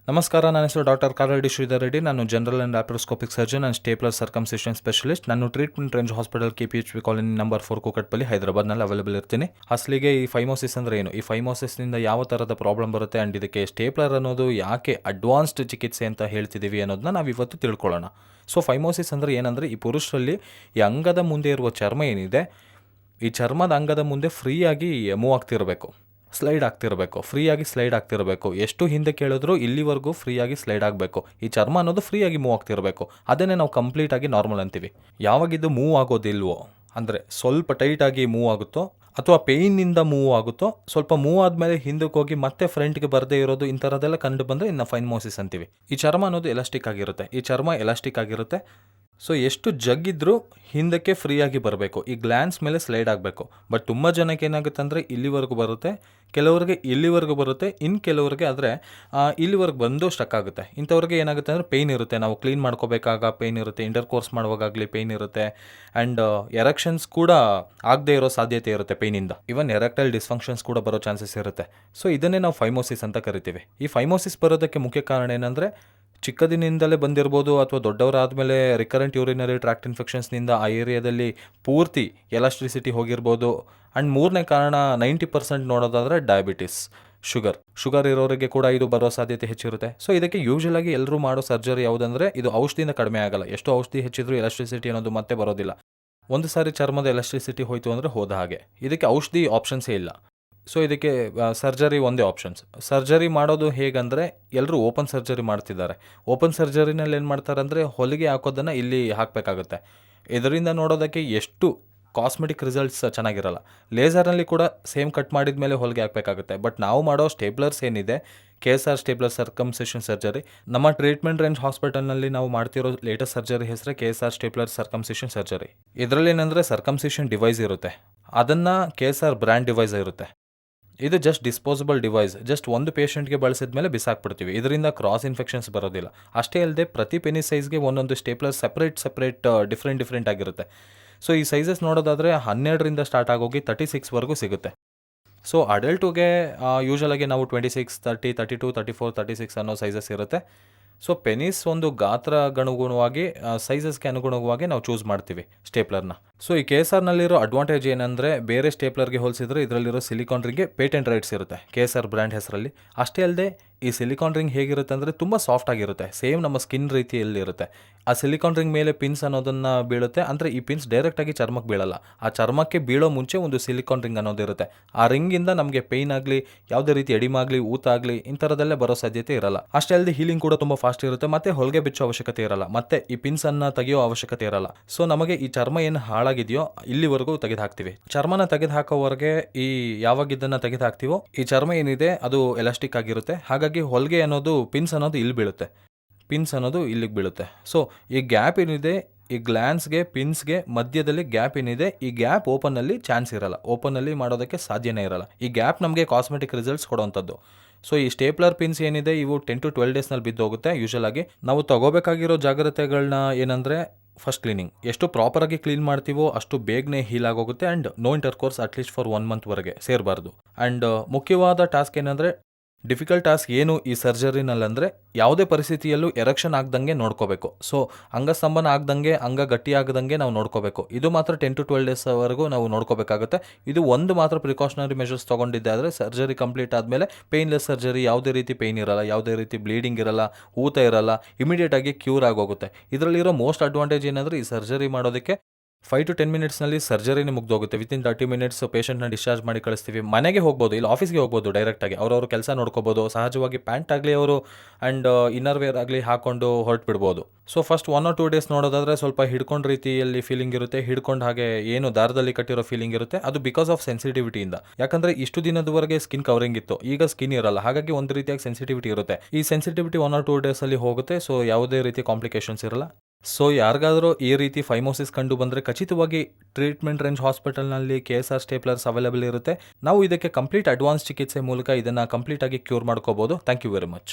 ನಮಸ್ಕಾರ, ನನ್ನ ಹೆಸರು ಡಾಕ್ಟರ್ ಕಾರಡಿ ಶ್ರೀಧರ್ ರೆಡ್ಡಿ. ನಾನು general and laparoscopic surgeon and stapler circumcision specialist. ನಾನು treatment range hospital KPHP colony number 4 Kukatpally ಹೈದರಾಬಾದ್ನಲ್ಲಿ ಅವೈಲೇಬಲ್ ಇರ್ತೀನಿ. ಅಸಲಿಗೆ ಈ ಫೈಮೋಸಿಸ್ ಅಂದರೆ ಏನು, ಈ ಫೈಮೋಸಿಸ್ನಿಂದ ಯಾವ ಥರದ ಪ್ರಾಬ್ಲಮ್ ಬರುತ್ತೆ ಆ್ಯಂಡ್ ಇದಕ್ಕೆ ಸ್ಟೇಪ್ಲರ್ ಅನ್ನೋದು ಯಾಕೆ ಅಡ್ವಾನ್ಸ್ಡ್ ಚಿಕಿತ್ಸೆ ಅಂತ ಹೇಳ್ತಿದ್ದೀವಿ ಅನ್ನೋದನ್ನ ನಾವು ಇವತ್ತು ತಿಳ್ಕೊಳ್ಳೋಣ. ಸೊ ಫೈಮೋಸಿಸ್ ಅಂದರೆ ಏನಂದರೆ, ಈ ಪುರುಷರಲ್ಲಿ ಈ ಅಂಗದ ಮುಂದೆ ಇರುವ ಚರ್ಮ ಏನಿದೆ, ಈ ಚರ್ಮದ ಅಂಗದ ಮುಂದೆ ಫ್ರೀಯಾಗಿ ಮೂವ್ ಆಗ್ತಿರಬೇಕು, ಸ್ಲೈಡ್ ಆಗ್ತಿರಬೇಕು, ಫ್ರೀಯಾಗಿ ಸ್ಲೈಡ್ ಆಗ್ತಿರಬೇಕು. ಎಷ್ಟು ಹಿಂದೆ ಕೇಳಿದ್ರು ಇಲ್ಲಿವರೆಗೂ ಫ್ರೀಯಾಗಿ ಸ್ಲೈಡ್ ಆಗಬೇಕು. ಈ ಚರ್ಮ ಅನ್ನೋದು ಫ್ರೀಯಾಗಿ ಮೂವ್ ಆಗ್ತಿರಬೇಕು. ಅದನ್ನೇ ನಾವು ಕಂಪ್ಲೀಟಾಗಿ ನಾರ್ಮಲ್ ಅಂತೀವಿ. ಯಾವಾಗಿದ್ದು ಮೂವ್ ಆಗೋದಿಲ್ವೋ, ಅಂದರೆ ಸ್ವಲ್ಪ ಟೈಟಾಗಿ ಮೂವ್ ಆಗುತ್ತೋ ಅಥವಾ ಪೇಯ್ನಿಂದ ಮೂವ್ ಆಗುತ್ತೋ, ಸ್ವಲ್ಪ ಮೂವ್ ಆದಮೇಲೆ ಹಿಂದಕ್ಕೆ ಹೋಗಿ ಮತ್ತೆ ಫ್ರಂಟ್ಗೆ ಬರದೇ ಇರೋದು, ಇಂಥರದೆಲ್ಲ ಕಂಡು ಬಂದರೆ ಇನ್ನು ಫೈಮೋಸಿಸ್ ಅಂತೀವಿ. ಈ ಚರ್ಮ ಅನ್ನೋದು ಎಲಾಸ್ಟಿಕ್ ಆಗಿರುತ್ತೆ. ಈ ಚರ್ಮ ಎಲಾಸ್ಟಿಕ್ ಆಗಿರುತ್ತೆ. ಸೊ ಎಷ್ಟು ಜಗ್ಗಿದ್ರೂ ಹಿಂದಕ್ಕೆ ಫ್ರೀಯಾಗಿ ಬರಬೇಕು, ಈ ಗ್ಲ್ಯಾನ್ಸ್ ಮೇಲೆ ಸ್ಲೈಡ್ ಆಗಬೇಕು. ಬಟ್ ತುಂಬ ಜನಕ್ಕೆ ಏನಾಗುತ್ತೆ ಅಂದರೆ ಇಲ್ಲಿವರೆಗೂ ಬರುತ್ತೆ, ಕೆಲವರಿಗೆ ಇಲ್ಲಿವರೆಗೂ ಬರುತ್ತೆ, ಇನ್ನು ಕೆಲವರಿಗೆ ಆದರೆ ಇಲ್ಲಿವರೆಗೆ ಬಂದು ಸ್ಟಕ್ ಆಗುತ್ತೆ. ಇಂಥವ್ರಿಗೆ ಏನಾಗುತ್ತೆ ಅಂದರೆ ಪೇಯ್ನ್ ಇರುತ್ತೆ, ನಾವು ಕ್ಲೀನ್ ಮಾಡ್ಕೋಬೇಕಾಗ ಪೇಯ್ನ್ ಇರುತ್ತೆ, ಇಂಟರ್ ಕೋರ್ಸ್ ಮಾಡುವಾಗಲಿ ಪೇಯ್ನ್ ಇರುತ್ತೆ, ಆ್ಯಂಡ್ ಎರೆಕ್ಷನ್ಸ್ ಕೂಡ ಆಗದೆ ಇರೋ ಸಾಧ್ಯತೆ ಇರುತ್ತೆ ಪೇಯ್ನಿಂದ. ಇವನ್ ಎರೆಕ್ಟೈಲ್ ಡಿಸ್ಫಂಕ್ಷನ್ಸ್ ಕೂಡ ಬರೋ ಚಾನ್ಸಸ್ ಇರುತ್ತೆ. ಸೊ ಇದನ್ನೇ ನಾವು ಫೈಮೋಸಿಸ್ ಅಂತ ಕರಿತೀವಿ. ಈ ಫೈಮೋಸಿಸ್ ಬರೋದಕ್ಕೆ ಮುಖ್ಯ ಕಾರಣ ಏನಂದರೆ, ಚಿಕ್ಕದಿನಿಂದಲೇ ಬಂದಿರ್ಬೋದು ಅಥವಾ ದೊಡ್ಡವರಾದಮೇಲೆ ರಿಕರೆಂಟ್ ಯೂರಿನರಿ ಟ್ರ್ಯಾಕ್ಟ್ ಇನ್ಫೆಕ್ಷನ್ಸ್ನಿಂದ ಆ ಏರಿಯಾದಲ್ಲಿ ಪೂರ್ತಿ ಎಲಾಸ್ಟ್ರಿಸಿಟಿ ಹೋಗಿರ್ಬೋದು. ಆ್ಯಂಡ್ ಮೂರನೇ ಕಾರಣ 90% ನೋಡೋದಾದರೆ ಡಯಾಬಿಟಿಸ್, ಶುಗರ್ ಇರೋರಿಗೆ ಕೂಡ ಇದು ಬರೋ ಸಾಧ್ಯತೆ ಹೆಚ್ಚಿರುತ್ತೆ. ಸೊ ಇದಕ್ಕೆ ಯೂಶಲಾಗಿ ಎಲ್ಲರೂ ಮಾಡೋ ಸರ್ಜರಿ ಯಾವುದಂದರೆ, ಇದು ಔಷಧಿಯಿಂದ ಕಡಿಮೆ ಆಗಲ್ಲ. ಎಷ್ಟು ಔಷಧಿ ಹೆಚ್ಚಿದ್ರೂ ಎಲಾಸ್ಟ್ರಿಸಿಟಿ ಅನ್ನೋದು ಮತ್ತೆ ಬರೋದಿಲ್ಲ. ಒಂದು ಸಾರಿ ಚರ್ಮದ ಎಲಾಸ್ಟ್ರಿಸಿಟಿ ಹೋಯಿತು ಅಂದರೆ ಹೋದ ಹಾಗೆ. ಇದಕ್ಕೆ ಔಷಧಿ ಆಪ್ಷನ್ಸೇ ಇಲ್ಲ. ಸೊ ಇದಕ್ಕೆ ಸರ್ಜರಿ ಒಂದೇ ಆಪ್ಷನ್ಸ್. ಸರ್ಜರಿ ಮಾಡೋದು ಹೇಗಂದರೆ, ಎಲ್ಲರೂ ಓಪನ್ ಸರ್ಜರಿ ಮಾಡ್ತಿದ್ದಾರೆ. ಓಪನ್ ಸರ್ಜರಿನಲ್ಲಿ ಏನು ಮಾಡ್ತಾರೆ ಅಂದರೆ, ಹೊಲಿಗೆ ಹಾಕೋದನ್ನು ಇಲ್ಲಿ ಹಾಕಬೇಕಾಗುತ್ತೆ. ಇದರಿಂದ ನೋಡೋದಕ್ಕೆ ಎಷ್ಟು ಕಾಸ್ಮೆಟಿಕ್ ರಿಸಲ್ಟ್ಸ್ ಚೆನ್ನಾಗಿರಲ್ಲ. ಲೇಸರ್ನಲ್ಲಿ ಕೂಡ ಸೇಮ್ ಕಟ್ ಮಾಡಿದ ಮೇಲೆ ಹೊಲಿಗೆ ಹಾಕಬೇಕಾಗುತ್ತೆ. ಬಟ್ ನಾವು ಮಾಡೋ ಸ್ಟೇಪ್ಲರ್ಸ್ ಏನಿದೆ, KSR ಸ್ಟೇಪ್ಲರ್ ಸರ್ಕಮ್ಸಿಷನ್ ಸರ್ಜರಿ, ನಮ್ಮ ಟ್ರೀಟ್ಮೆಂಟ್ ರೇಂಜ್ ಹಾಸ್ಪಿಟಲ್ನಲ್ಲಿ ನಾವು ಮಾಡ್ತಿರೋ ಲೇಟೆಸ್ಟ್ ಸರ್ಜರಿ ಹೆಸರೇ KSR ಸ್ಟೇಪ್ಲರ್ ಸರ್ಕಮ್ಸಿಷನ್ ಸರ್ಜರಿ. ಇದರಲ್ಲಿ ಏನಂದರೆ ಸರ್ಕಮ್ಸಿಷನ್ ಡಿವೈಸ್ ಇರುತ್ತೆ, ಅದನ್ನು KSR ಬ್ರ್ಯಾಂಡ್ ಡಿವೈಸ್ ಇರುತ್ತೆ. ಇದು ಜಸ್ಟ್ ಡಿಸ್ಪೋಸಬಲ್ ಡಿವೈಸ್. ಜಸ್ಟ್ ಒಂದು ಪೇಷಂಟ್ಗೆ ಬಳಸಿದ ಮೇಲೆ ಬಿಸಾಕ್ಬಿಡ್ತೀವಿ. ಇದರಿಂದ ಕ್ರಾಸ್ ಇನ್ಫೆಕ್ಷನ್ಸ್ ಬರೋದಿಲ್ಲ. ಅಷ್ಟೇ ಅಲ್ಲದೆ ಪ್ರತಿ ಪೆನಿಸ್ ಸೈಜ್ಗೆ ಒಂದೊಂದು ಸ್ಟೇಪ್ಲರ್ ಸಪ್ರೇಟ್ ಡಿಫ್ರೆಂಟ್ ಆಗಿರುತ್ತೆ. ಸೊ ಈ ಸೈಜಸ್ ನೋಡೋದಾದರೆ 12ರಿಂದ ಸ್ಟಾರ್ಟ್ ಆಗೋಗಿ 36ವರೆಗೂ ಸಿಗುತ್ತೆ. ಸೊ ಅಡಲ್ಟುಗೆ ಯೂಶಲಾಗಿ ನಾವು 26, 30, 32, 34, 36 ಅನ್ನೋ ಸೈಜಸ್ ಇರುತ್ತೆ. ಸೊ ಪೆನಿಸ್ ಒಂದು ಗಾತ್ರಗನುಗುಣವಾಗಿ ಸೈಜಸ್ಗೆ ಅನುಗುಣವಾಗಿ ನಾವು ಚೂಸ್ ಮಾಡ್ತೀವಿ ಸ್ಟೇಪ್ಲರ್ನ. ಸೊ ಈ KSRನಲ್ಲಿರೋ ಅಡ್ವಾಂಟೇಜ್ ಏನಂದರೆ, ಬೇರೆ ಸ್ಟೇಪ್ಲರ್ಗೆ ಹೋಲಿಸಿದ್ರೆ ಇದರಲ್ಲಿರೋ ಸಿಲಿಕಾನ್ ರಿಂಗ್ಗೆ ಪೇಟೆಂಟ್ ರೈಟ್ಸ್ ಇರುತ್ತೆ KSR ಬ್ರ್ಯಾಂಡ್ ಹೆಸರಲ್ಲಿ. ಅಷ್ಟೇ ಅಲ್ಲದೆ ಈ ಸಿಲಿಕಾನ್ ರಿಂಗ್ ಹೇಗಿರುತ್ತೆ ಅಂದರೆ ತುಂಬ ಸಾಫ್ಟ್ ಆಗಿರುತ್ತೆ, ಸೇಮ್ ನಮ್ಮ ಸ್ಕಿನ್ ರೀತಿಯಲ್ಲಿ ಇರುತ್ತೆ. ಆ ಸಿಲಿಕಾನ್ ರಿಂಗ್ ಮೇಲೆ ಪಿನ್ಸ್ ಅನ್ನೋದನ್ನು ಬೀಳುತ್ತೆ. ಅಂದರೆ ಈ ಪಿನ್ಸ್ ಡೈರೆಕ್ಟಾಗಿ ಚರ್ಮಕ್ಕೆ ಬೀಳಲ್ಲ, ಆ ಚರ್ಮಕ್ಕೆ ಬೀಳೋ ಮುಂಚೆ ಒಂದು ಸಿಲಿಕಾನ್ ರಿಂಗ್ ಅನ್ನೋದಿರುತ್ತೆ. ಆ ರಿಂಗಿಂದ ನಮಗೆ ಪೇಯ್ನ್ ಆಗಲಿ, ಯಾವುದೇ ರೀತಿ ಎಡಿಮಾಗಲಿ, ಊತಾಗಲಿ, ಇಂಥರದಲ್ಲೇ ಬರೋ ಸಾಧ್ಯತೆ ಇರಲ್ಲ. ಅಷ್ಟೇ ಅಲ್ಲದೆ ಹೀಲಿಂಗ್ ಕೂಡ ತುಂಬ ಫಾಸ್ಟ್ ಇರುತ್ತೆ, ಮತ್ತೆ ಹೊಲಿಗೆ ಬಿಚ್ಚೋ ಅವಶ್ಯಕತೆ ಇರಲ್ಲ, ಮತ್ತೆ ಈ ಪಿನ್ಸನ್ನು ತೆಗೆಯೋ ಅವಶ್ಯಕತೆ ಇರಲ್ಲ. ಸೊ ನಮಗೆ ಈ ಚರ್ಮ ಏನು ಹಾಳಾಗಿದೆಯೋ ಇಲ್ಲಿವರೆಗೂ ತೆಗೆದು ಹಾಕ್ತೀವಿ. ಚರ್ಮನ ತೆಗೆದು ಹಾಕೋವರೆಗೆ ಈ ಯಾವಾಗ ಇದನ್ನು ತೆಗೆದು ಹಾಕ್ತೀವೋ ಈ ಚರ್ಮ ಏನಿದೆ ಅದು ಎಲಾಸ್ಟಿಕ್ ಆಗಿರುತ್ತೆ. ಹಾಗಾಗಿ ಹೊಲಿಗೆ ಅನ್ನೋದು ಪಿನ್ಸ್ ಅನ್ನೋದು ಇಲ್ಲಿ ಬೀಳುತ್ತೆ, ಪಿನ್ಸ್ ಅನ್ನೋದು ಇಲ್ಲಿಗೆ ಬೀಳುತ್ತೆ. ಸೊ ಈ ಗ್ಯಾಪ್ ಏನಿದೆ, ಈ ಗ್ಲ್ಯಾನ್ಸ್ಗೆ ಪಿನ್ಸ್ಗೆ ಮಧ್ಯದಲ್ಲಿ ಗ್ಯಾಪ್ ಏನಿದೆ, ಈ ಗ್ಯಾಪ್ ಓಪನ್ನಲ್ಲಿ ಚಾನ್ಸ್ ಇರಲ್ಲ, ಓಪನ್ನಲ್ಲಿ ಮಾಡೋದಕ್ಕೆ ಸಾಧ್ಯನೇ ಇರಲ್ಲ. ಈ ಗ್ಯಾಪ್ ನಮಗೆ ಕಾಸ್ಮೆಟಿಕ್ ರಿಸಲ್ಟ್ಸ್ ಕೊಡೋವಂಥದ್ದು. ಸೊ ಈ ಸ್ಟೇಪ್ಲರ್ ಪಿನ್ಸ್ ಏನಿದೆ ಇವು 10 to 12 ಡೇಸ್ನಲ್ಲಿ ಬಿದ್ದೋಗುತ್ತೆ. ಯೂಶಲಾಗಿ ನಾವು ತಗೋಬೇಕಾಗಿರೋ ಜಾಗ್ರತೆಗಳನ್ನ ಏನಂದರೆ, ಫಸ್ಟ್ ಕ್ಲೀನಿಂಗ್. ಎಷ್ಟು ಪ್ರಾಪರಾಗಿ ಕ್ಲೀನ್ ಮಾಡ್ತೀವೋ ಅಷ್ಟು ಬೇಗನೆ ಹೀಲ್ ಆಗೋಗುತ್ತೆ. And no intercourse at least for 1 ಮಂತ್ವರೆಗೆ ಸೇರಬಾರ್ದು. ಆ್ಯಂಡ್ ಮುಖ್ಯವಾದ ಟಾಸ್ಕ್ ಏನಂದರೆ, ಡಿಫಿಕಲ್ಟ್ ಟಾಸ್ಕ್ ಏನು ಈ ಸರ್ಜರಿನಲ್ಲಂದರೆ, ಯಾವುದೇ ಪರಿಸ್ಥಿತಿಯಲ್ಲೂ ಎರೆಕ್ಷನ್ ಆಗ್ದಂಗೆ ನೋಡ್ಕೋಬೇಕು. ಸೊ ಅಂಗಸ್ತಂಭನ ಆಗ್ದಂಗೆ, ಅಂಗ ಗಟ್ಟಿ ಆಗದಂಗೆ ನಾವು ನೋಡ್ಕೋಬೇಕು. ಇದು ಮಾತ್ರ 10 to 12 ಡೇಸ್ವರೆಗೂ ನಾವು ನೋಡ್ಕೋಬೇಕಾಗುತ್ತೆ. ಇದು ಒಂದು ಮಾತ್ರ ಪ್ರಿಕಾಷನರಿ ಮೆಷರ್ಸ್ ತೊಗೊಂಡಿದ್ದೆ ಆದರೆ ಸರ್ಜರಿ ಕಂಪ್ಲೀಟ್ ಆದಮೇಲೆ ಪೇಯ್ನ್ಲೆಸ್ ಸರ್ಜರಿ, ಯಾವುದೇ ರೀತಿ ಪೇಯ್ನ್ ಇರಲ್ಲ, ಯಾವುದೇ ರೀತಿ ಬ್ಲೀಡಿಂಗ್ ಇರಲ್ಲ, ಊತ ಇರಲ್ಲ, ಇಮಿಡಿಯೇಟಾಗಿ ಕ್ಯೂರ್ ಆಗೋಗುತ್ತೆ. ಇದರಲ್ಲಿರೋ ಮೋಸ್ಟ್ ಅಡ್ವಾಂಟೇಜ್ ಏನಂದರೆ, ಈ ಸರ್ಜರಿ ಮಾಡೋದಕ್ಕೆ 5 to 10 ಮಿನಿಟ್ಸ್ನಲ್ಲಿ ಸರ್ಜರಿನೇ ಮುಗ್ದೋಗುತ್ತೆ. ವಿತಿನ್ 30 ಮಿನಿಟ್ಸ್ ಪೇಷಂಟ್ನ ಡಿಸ್ಚಾರ್ಜ್ ಮಾಡಿ ಕಳಿಸ್ತೀವಿ. ಮನೆಗೆ ಹೋಗ್ಬೋದು, ಇಲ್ಲ ಆಫೀಸ್ಗೆ ಹೋಗ್ಬೋದು, ಡೈರೆಕ್ಟಾಗಿ ಅವ್ರವ್ರ ಕೆಲಸ ನೋಡ್ಕೋಬೋದು. ಸಹಜವಾಗಿ ಪ್ಯಾಂಟ್ ಆಗಲಿ ಅವರು ಆ್ಯಂಡ್ ಇನ್ನರ್ ವೇರ್ ಆಗಲಿ ಹಾಕ್ಕೊಂಡು ಹೊರಟು ಬಿಡ್ಬೋದು. ಸೊ ಫಸ್ಟ್ 1 or 2 ಡೇಸ್ ನೋಡೋದಾದರೆ ಸ್ವಲ್ಪ ಹಿಡ್ಕೊಂಡು ರೀತಿಯಲ್ಲಿ ಫೀಲಿಂಗ್ ಇರುತ್ತೆ, ಹಿಡ್ಕೊಂಡು ಹಾಗೆ ಏನು ದಾರದಲ್ಲಿ ಕಟ್ಟಿರೋ ಫೀಲಿಂಗ್ ಇರುತ್ತೆ. ಅದು ಬಿಕಾಸ್ ಆಫ್ ಸೆನ್ಸಿಟಿವಿಟಿಯಿಂದ. ಯಾಕಂದರೆ ಇಷ್ಟು ದಿನದವರೆಗೆ ಸ್ಕಿನ್ ಕವರಿಂಗ್ ಇತ್ತು, ಈಗ ಸ್ಕಿನ್ ಇರಲ್ಲ, ಹಾಗಾಗಿ ಒಂದು ರೀತಿಯಾಗಿ ಸೆನ್ಸಿಟಿವಿಟಿ ಇರುತ್ತೆ. ಈ ಸೆನ್ಸಿಟಿವಿಟಿ 1 or 2 ಡೇಸಲ್ಲಿ ಹೋಗುತ್ತೆ. ಸೊ ಯಾವುದೇ ರೀತಿ ಕಾಂಪ್ಲಿಕೇಶನ್ಸ್ ಇರಲ್ಲ. ಸೊ ಯಾರಿಗಾದರೂ ಈ ರೀತಿ ಫೈಮೋಸಿಸ್ ಕಂಡು ಬಂದರೆ ಖಚಿತವಾಗಿ ಟ್ರೀಟ್ಮೆಂಟ್ ರೇಂಜ್ ಹಾಸ್ಪಿಟಲ್ನಲ್ಲಿ KSR ಸ್ಟೇಪ್ಲರ್ಸ್ ಅವೈಲೇಬಲ್ ಇರುತ್ತೆ. ನಾವು ಇದಕ್ಕೆ ಕಂಪ್ಲೀಟ್ ಅಡ್ವಾನ್ಸ್ ಚಿಕಿತ್ಸೆ ಮೂಲಕ ಇದನ್ನು ಕಂಪ್ಲೀಟಾಗಿ ಕ್ಯೂರ್ ಮಾಡ್ಕೋಬೋದು. Thank you very much.